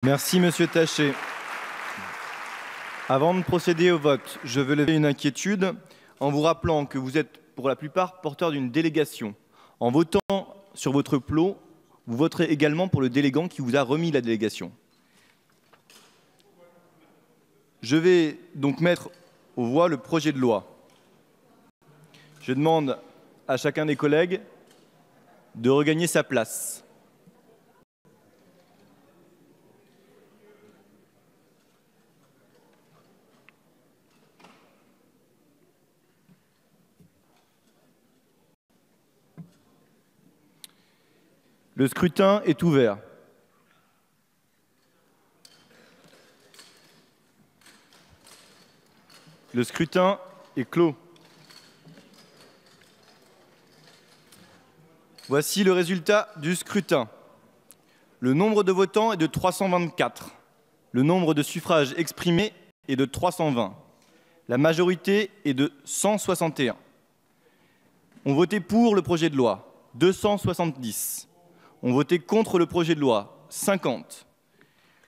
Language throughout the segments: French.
Merci, Monsieur Taché. Avant de procéder au vote, je veux lever une inquiétude en vous rappelant que vous êtes pour la plupart porteurs d'une délégation. En votant sur votre plot, vous voterez également pour le délégant qui vous a remis la délégation. Je vais donc mettre aux voix le projet de loi. Je demande à chacun des collègues de regagner sa place. Le scrutin est ouvert. Le scrutin est clos. Voici le résultat du scrutin. Le nombre de votants est de 324. Le nombre de suffrages exprimés est de 320. La majorité est de 161. On votait pour le projet de loi, 270. On votait contre le projet de loi, 50.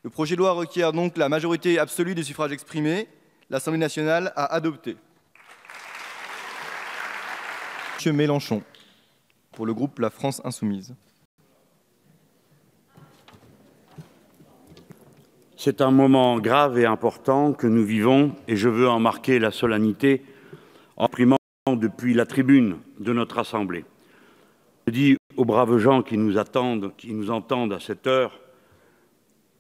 Le projet de loi requiert donc la majorité absolue des suffrages exprimés. L'Assemblée nationale a adopté. Monsieur Mélenchon, pour le groupe La France Insoumise. C'est un moment grave et important que nous vivons et je veux en marquer la solennité en exprimant depuis la tribune de notre Assemblée. Je dis aux braves gens qui nous attendent, qui nous entendent à cette heure,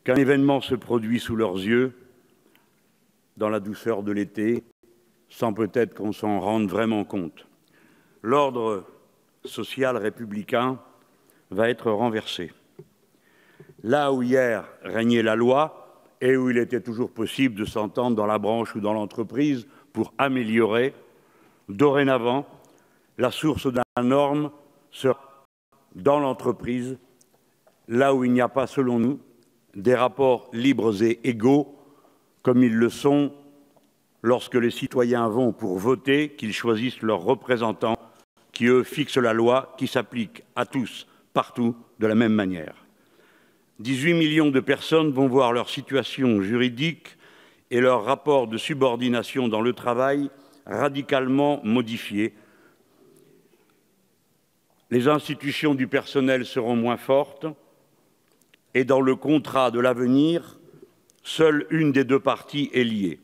qu'un événement se produit sous leurs yeux, dans la douceur de l'été, sans peut-être qu'on s'en rende vraiment compte. L'ordre social républicain va être renversé. Là où hier régnait la loi et où il était toujours possible de s'entendre dans la branche ou dans l'entreprise pour améliorer, dorénavant, la source de la norme sera dans l'entreprise, là où il n'y a pas, selon nous, des rapports libres et égaux, comme ils le sont lorsque les citoyens vont pour voter, qu'ils choisissent leurs représentants, qui, eux, fixent la loi, qui s'applique à tous, partout, de la même manière. 18 millions de personnes vont voir leur situation juridique et leur rapport de subordination dans le travail radicalement modifiés. Les institutions du personnel seront moins fortes et dans le contrat de l'avenir, seule une des deux parties est liée.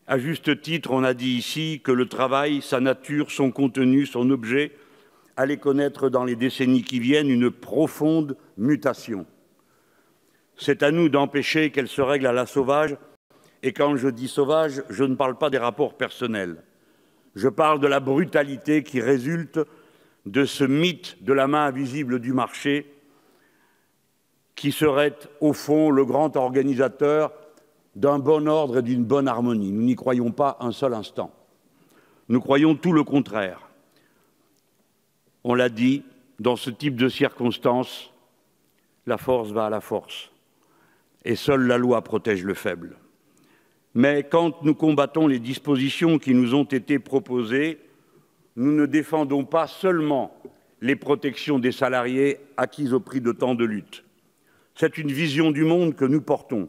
À juste titre, on a dit ici que le travail, sa nature, son contenu, son objet, allaient connaître dans les décennies qui viennent une profonde mutation. C'est à nous d'empêcher qu'elle se règle à la sauvage, et quand je dis sauvage, je ne parle pas des rapports personnels. Je parle de la brutalité qui résulte de ce mythe de la main invisible du marché qui serait, au fond, le grand organisateur d'un bon ordre et d'une bonne harmonie. Nous n'y croyons pas un seul instant. Nous croyons tout le contraire. On l'a dit, dans ce type de circonstances, la force va à la force. Et seule la loi protège le faible. Mais quand nous combattons les dispositions qui nous ont été proposées, nous ne défendons pas seulement les protections des salariés acquises au prix de tant de luttes. C'est une vision du monde que nous portons.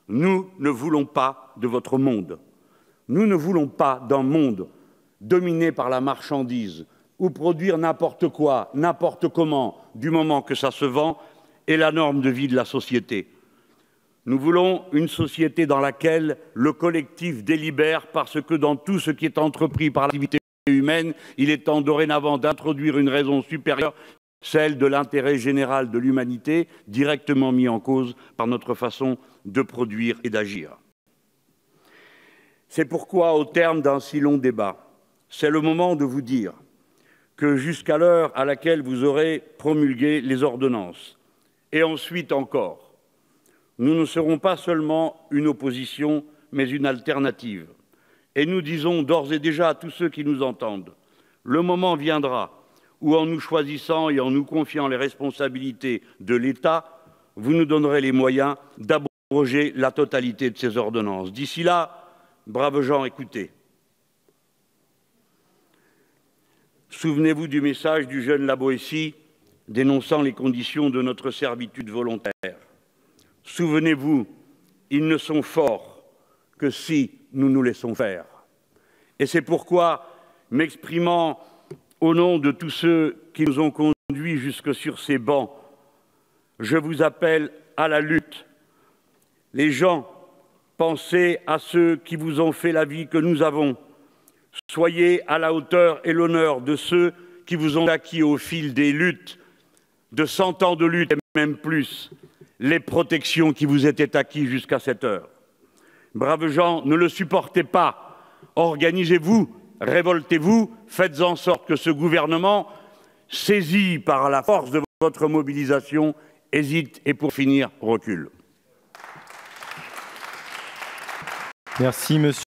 Nous ne voulons pas de votre monde. Nous ne voulons pas d'un monde dominé par la marchandise, où produire n'importe quoi, n'importe comment, du moment que ça se vend, est la norme de vie de la société. Nous voulons une société dans laquelle le collectif délibère parce que dans tout ce qui est entrepris par l'activité humaine, il est temps dorénavant d'introduire une raison supérieure, celle de l'intérêt général de l'humanité, directement mis en cause par notre façon de produire et d'agir. C'est pourquoi, au terme d'un si long débat, c'est le moment de vous dire que jusqu'à l'heure à laquelle vous aurez promulgué les ordonnances, et ensuite encore, nous ne serons pas seulement une opposition, mais une alternative. Et nous disons d'ores et déjà à tous ceux qui nous entendent, le moment viendra où, en nous choisissant et en nous confiant les responsabilités de l'État, vous nous donnerez les moyens d'abroger la totalité de ces ordonnances. D'ici là, braves gens, écoutez. Souvenez-vous du message du jeune La Boétie dénonçant les conditions de notre servitude volontaire. Souvenez-vous, ils ne sont forts que si nous nous laissons faire. Et c'est pourquoi, m'exprimant au nom de tous ceux qui nous ont conduits jusque sur ces bancs, je vous appelle à la lutte. Les gens, pensez à ceux qui vous ont fait la vie que nous avons. Soyez à la hauteur et l'honneur de ceux qui vous ont acquis au fil des luttes, de 100 ans de lutte et même plus, les protections qui vous étaient acquises jusqu'à cette heure. Braves gens, ne le supportez pas. Organisez-vous, révoltez-vous, faites en sorte que ce gouvernement, saisi par la force de votre mobilisation, hésite et pour finir, recule. Merci, monsieur.